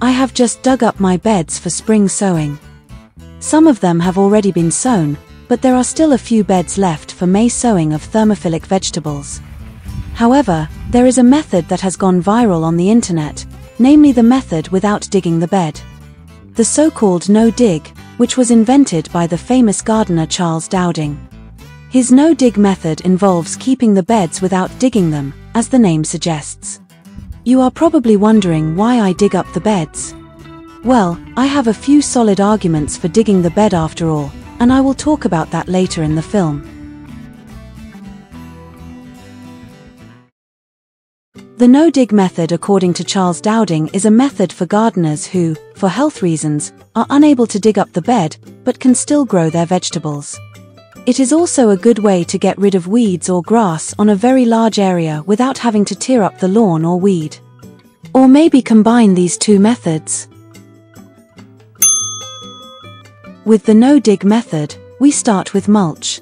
I have just dug up my beds for spring sowing. Some of them have already been sown, but there are still a few beds left for May sowing of thermophilic vegetables. However, there is a method that has gone viral on the internet, namely the method without digging the bed. The so-called no-dig, which was invented by the famous gardener Charles Dowding. His no-dig method involves keeping the beds without digging them, as the name suggests. You are probably wondering why I dig up the beds. Well, I have a few solid arguments for digging the bed after all, and I will talk about that later in the film. The no-dig method, according to Charles Dowding, is a method for gardeners who, for health reasons, are unable to dig up the bed, but can still grow their vegetables. It is also a good way to get rid of weeds or grass on a very large area without having to tear up the lawn or weed. Or maybe combine these two methods. With the no-dig method, we start with mulch.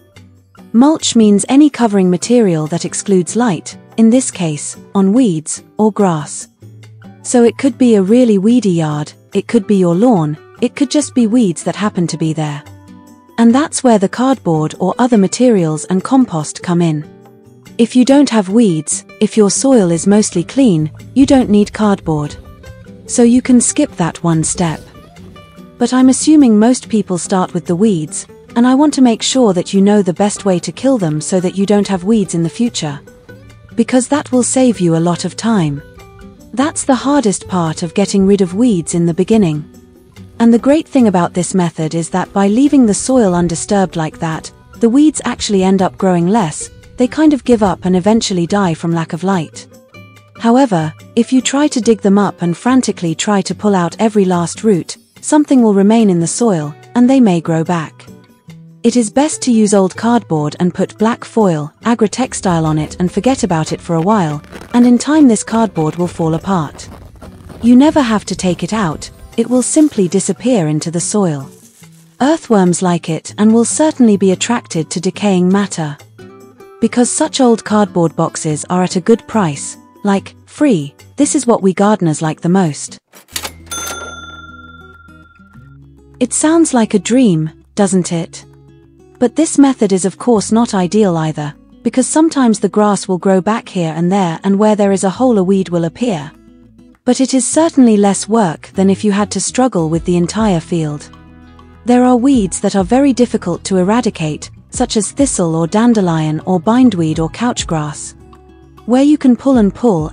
Mulch means any covering material that excludes light, in this case, on weeds or grass. So it could be a really weedy yard, it could be your lawn, it could just be weeds that happen to be there. And that's where the cardboard or other materials and compost come in. If you don't have weeds, if your soil is mostly clean, you don't need cardboard. So you can skip that one step. But I'm assuming most people start with the weeds, and I want to make sure that you know the best way to kill them so that you don't have weeds in the future. Because that will save you a lot of time. That's the hardest part of getting rid of weeds in the beginning. And the great thing about this method is that by leaving the soil undisturbed like that, the weeds actually end up growing less, they kind of give up and eventually die from lack of light. However, if you try to dig them up and frantically try to pull out every last root, something will remain in the soil, and they may grow back. It is best to use old cardboard and put black foil, agri-textile on it and forget about it for a while, and in time this cardboard will fall apart. You never have to take it out, it will simply disappear into the soil. Earthworms like it and will certainly be attracted to decaying matter. Because such old cardboard boxes are at a good price, like, free, this is what we gardeners like the most. It sounds like a dream, doesn't it? But this method is of course not ideal either, because sometimes the grass will grow back here and there, and where there is a hole a weed will appear. But it is certainly less work than if you had to struggle with the entire field. There are weeds that are very difficult to eradicate, such as thistle or dandelion or bindweed or couchgrass, where you can pull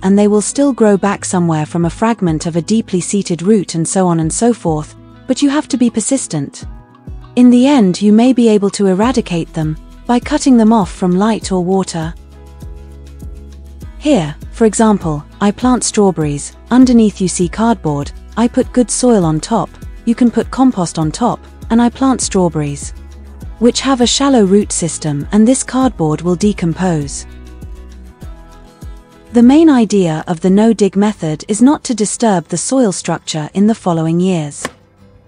and they will still grow back somewhere from a fragment of a deeply seated root and so on and so forth, but you have to be persistent. In the end you may be able to eradicate them by cutting them off from light or water. Here, for example, I plant strawberries, underneath you see cardboard, I put good soil on top, you can put compost on top, and I plant strawberries, which have a shallow root system, and this cardboard will decompose. The main idea of the no-dig method is not to disturb the soil structure in the following years.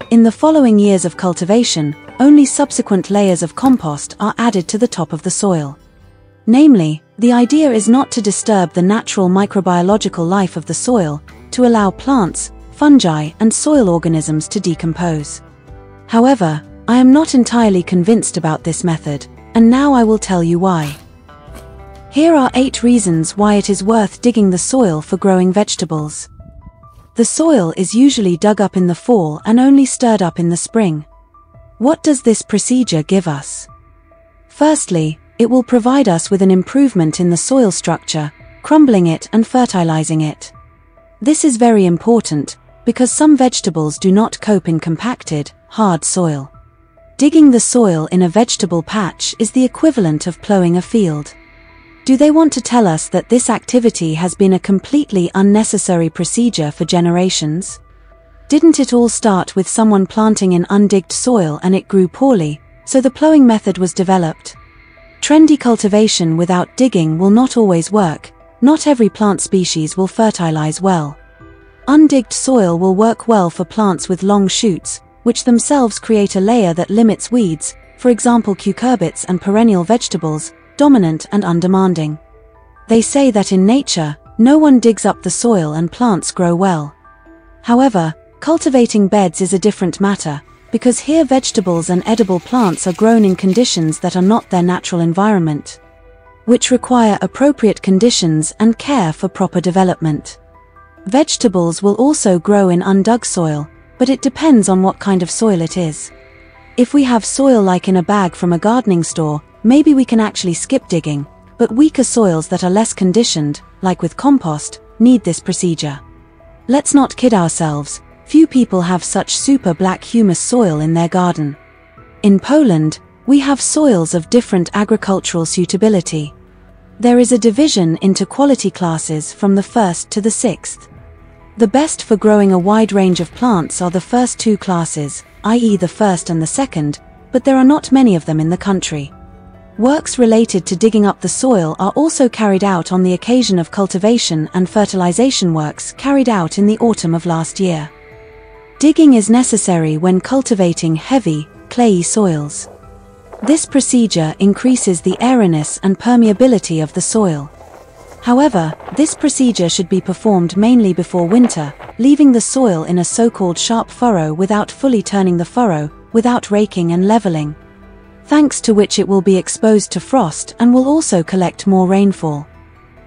In the following years of cultivation, only subsequent layers of compost are added to the top of the soil. Namely, the idea is not to disturb the natural microbiological life of the soil, to allow plants, fungi, and soil organisms to decompose. However, I am not entirely convinced about this method, and now I will tell you why. Here are 8 reasons why it is worth digging the soil for growing vegetables. The soil is usually dug up in the fall and only stirred up in the spring. What does this procedure give us? Firstly, it will provide us with an improvement in the soil structure, crumbling it and fertilizing it. This is very important, because some vegetables do not cope in compacted, hard soil. Digging the soil in a vegetable patch is the equivalent of plowing a field. Do they want to tell us that this activity has been a completely unnecessary procedure for generations? Didn't it all start with someone planting in undigged soil and it grew poorly, so the plowing method was developed? Trendy cultivation without digging will not always work, not every plant species will fertilize well. Undigged soil will work well for plants with long shoots, which themselves create a layer that limits weeds, for example cucurbits and perennial vegetables, dominant and undemanding. They say that in nature, no one digs up the soil and plants grow well. However, Cultivating beds is a different matter, because here vegetables and edible plants are grown in conditions that are not their natural environment, which require appropriate conditions and care for proper development. Vegetables will also grow in undug soil, but it depends on what kind of soil it is. If we have soil like in a bag from a gardening store, maybe we can actually skip digging, but weaker soils that are less conditioned, like with compost, need this procedure. Let's not kid ourselves, few people have such super black humus soil in their garden. In Poland, we have soils of different agricultural suitability. There is a division into quality classes from the 1st to the 6th. The best for growing a wide range of plants are the first two classes, i.e. the 1st and the 2nd, but there are not many of them in the country. Works related to digging up the soil are also carried out on the occasion of cultivation and fertilization works carried out in the autumn of last year. Digging is necessary when cultivating heavy, clayey soils. This procedure increases the airiness and permeability of the soil. However, this procedure should be performed mainly before winter, leaving the soil in a so-called sharp furrow without fully turning the furrow, without raking and leveling, thanks to which it will be exposed to frost and will also collect more rainfall.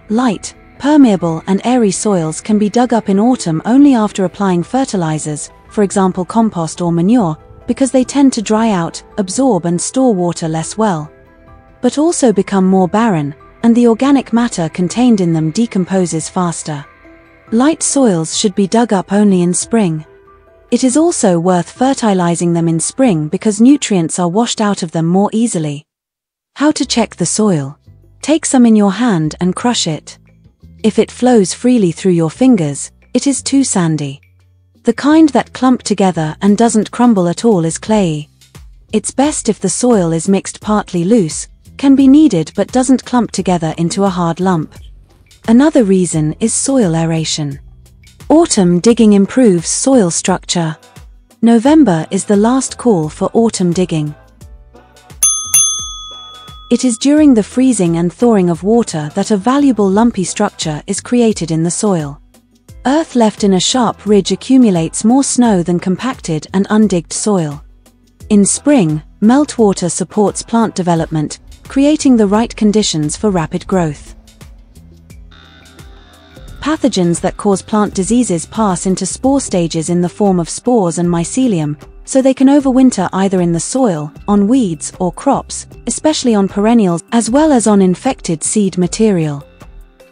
Light, permeable and airy soils can be dug up in autumn only after applying fertilizers, for example compost or manure, because they tend to dry out, absorb and store water less well, but also become more barren, and the organic matter contained in them decomposes faster. Light soils should be dug up only in spring. It is also worth fertilizing them in spring because nutrients are washed out of them more easily. How to check the soil? Take some in your hand and crush it. If it flows freely through your fingers, it is too sandy. The kind that clump together and doesn't crumble at all is clayey. It's best if the soil is mixed partly loose, can be kneaded but doesn't clump together into a hard lump. Another reason is soil aeration. Autumn digging improves soil structure. November is the last call for autumn digging. It is during the freezing and thawing of water that a valuable lumpy structure is created in the soil. Earth left in a sharp ridge accumulates more snow than compacted and undigged soil. In spring, meltwater supports plant development, creating the right conditions for rapid growth. Pathogens that cause plant diseases pass into spore stages in the form of spores and mycelium, so they can overwinter either in the soil, on weeds or crops, especially on perennials, as well as on infected seed material.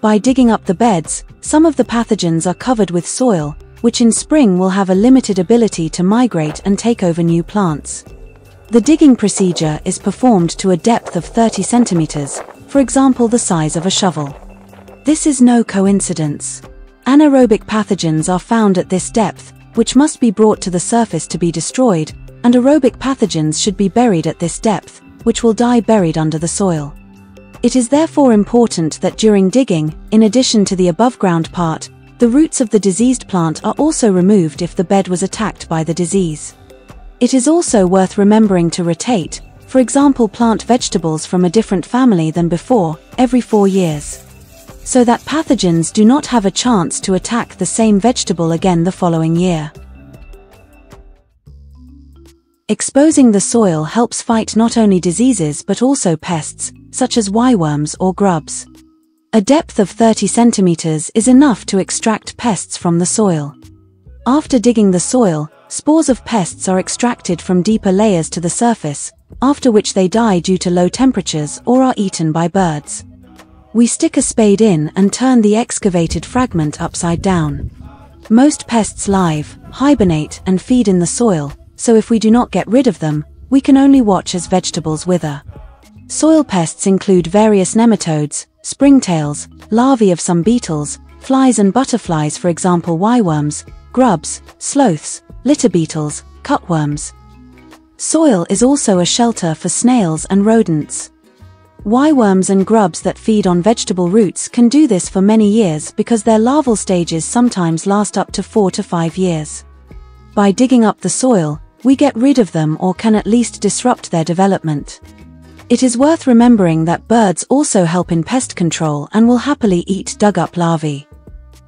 By digging up the beds, some of the pathogens are covered with soil, which in spring will have a limited ability to migrate and take over new plants. The digging procedure is performed to a depth of 30 centimeters, for example the size of a shovel. This is no coincidence. Anaerobic pathogens are found at this depth, which must be brought to the surface to be destroyed, and aerobic pathogens should be buried at this depth, which will die buried under the soil. It is therefore important that during digging, in addition to the above-ground part, the roots of the diseased plant are also removed if the bed was attacked by the disease. It is also worth remembering to rotate, for example plant vegetables from a different family than before, every 4 years, so that pathogens do not have a chance to attack the same vegetable again the following year. Exposing the soil helps fight not only diseases but also pests, such as wireworms or grubs. A depth of 30 centimeters is enough to extract pests from the soil. After digging the soil, spores of pests are extracted from deeper layers to the surface, after which they die due to low temperatures or are eaten by birds. We stick a spade in and turn the excavated fragment upside down. Most pests live, hibernate and feed in the soil, so if we do not get rid of them, we can only watch as vegetables wither. Soil pests include various nematodes, springtails, larvae of some beetles, flies and butterflies, for example wireworms, grubs, sloths, litter beetles, cutworms. Soil is also a shelter for snails and rodents. Wireworms and grubs that feed on vegetable roots can do this for many years because their larval stages sometimes last up to 4 to 5 years. By digging up the soil, we get rid of them or can at least disrupt their development. It is worth remembering that birds also help in pest control and will happily eat dug-up larvae.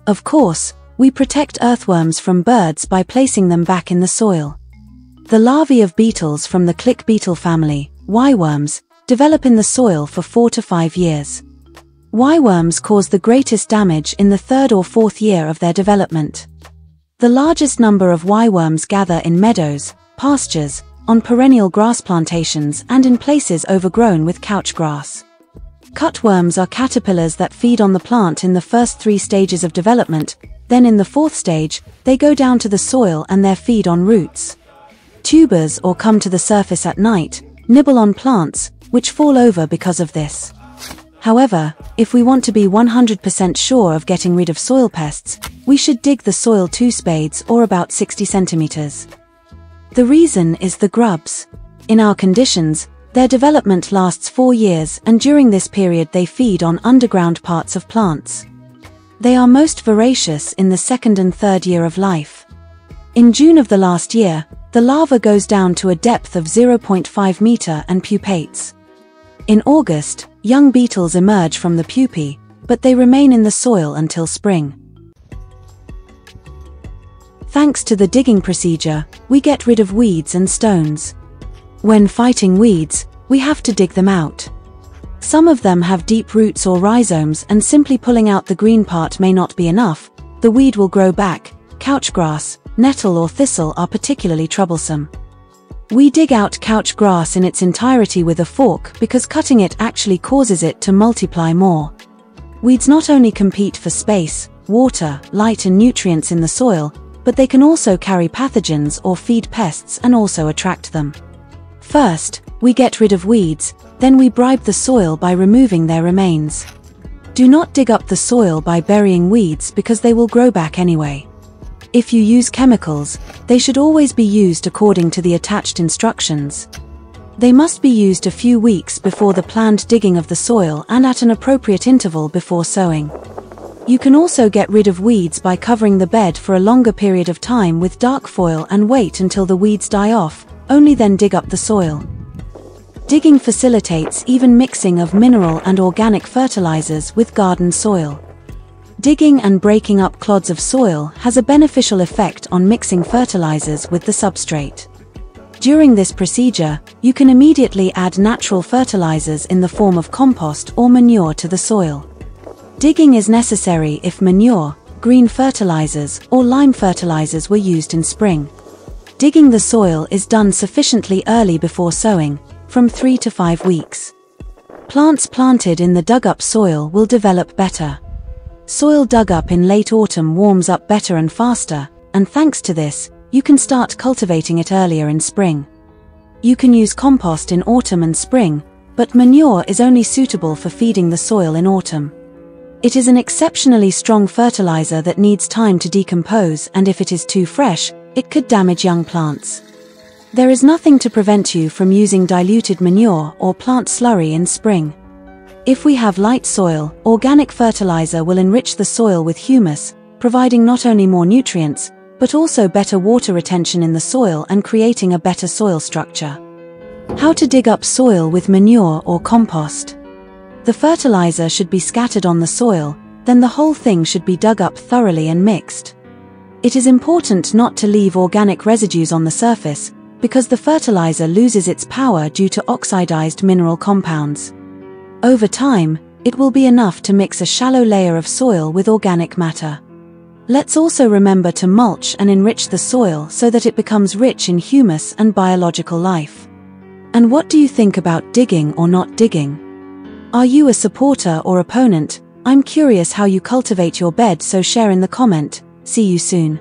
Of course, We protect earthworms from birds by placing them back in the soil. The larvae of beetles from the click beetle family, Y-worms, develop in the soil for 4 to 5 years. Y-worms cause the greatest damage in the 3rd or 4th year of their development. The largest number of Y-worms gather in meadows, pastures, on perennial grass plantations and in places overgrown with couch grass. Cutworms are caterpillars that feed on the plant in the first 3 stages of development, then in the 4th stage, they go down to the soil and there feed on roots. Tubers or come to the surface at night, nibble on plants, which fall over because of this. However, if we want to be 100% sure of getting rid of soil pests, we should dig the soil 2 spades or about 60 centimeters. The reason is the grubs. In our conditions, their development lasts 4 years and during this period they feed on underground parts of plants. They are most voracious in the 2nd and 3rd year of life. In June of the last year, the larva goes down to a depth of 0.5 meter and pupates. In August, young beetles emerge from the pupae, but they remain in the soil until spring. Thanks to the digging procedure, we get rid of weeds and stones. When fighting weeds, we have to dig them out. Some of them have deep roots or rhizomes and simply pulling out the green part may not be enough, the weed will grow back. Couchgrass, nettle or thistle are particularly troublesome. We dig out couch grass in its entirety with a fork because cutting it actually causes it to multiply more. Weeds not only compete for space, water, light and nutrients in the soil, but they can also carry pathogens or feed pests and also attract them. First, we get rid of weeds, then we bribe the soil by removing their remains. Do not dig up the soil by burying weeds because they will grow back anyway. If you use chemicals, they should always be used according to the attached instructions. They must be used a few weeks before the planned digging of the soil and at an appropriate interval before sowing. You can also get rid of weeds by covering the bed for a longer period of time with dark foil and wait until the weeds die off, only then dig up the soil. Digging facilitates even mixing of mineral and organic fertilizers with garden soil. Digging and breaking up clods of soil has a beneficial effect on mixing fertilizers with the substrate. During this procedure, you can immediately add natural fertilizers in the form of compost or manure to the soil. Digging is necessary if manure, green fertilizers, or lime fertilizers were used in spring. Digging the soil is done sufficiently early before sowing, from 3 to 5 weeks. Plants planted in the dug-up soil will develop better. Soil dug up in late autumn warms up better and faster, and thanks to this, you can start cultivating it earlier in spring. You can use compost in autumn and spring, but manure is only suitable for feeding the soil in autumn. It is an exceptionally strong fertilizer that needs time to decompose, and if it is too fresh, it could damage young plants. There is nothing to prevent you from using diluted manure or plant slurry in spring. If we have light soil, organic fertilizer will enrich the soil with humus, providing not only more nutrients, but also better water retention in the soil and creating a better soil structure. How to dig up soil with manure or compost. The fertilizer should be scattered on the soil, then the whole thing should be dug up thoroughly and mixed. It is important not to leave organic residues on the surface, because the fertilizer loses its power due to oxidized mineral compounds. Over time, it will be enough to mix a shallow layer of soil with organic matter. Let's also remember to mulch and enrich the soil so that it becomes rich in humus and biological life. And what do you think about digging or not digging? Are you a supporter or opponent? I'm curious how you cultivate your bed, so share in the comment. See you soon.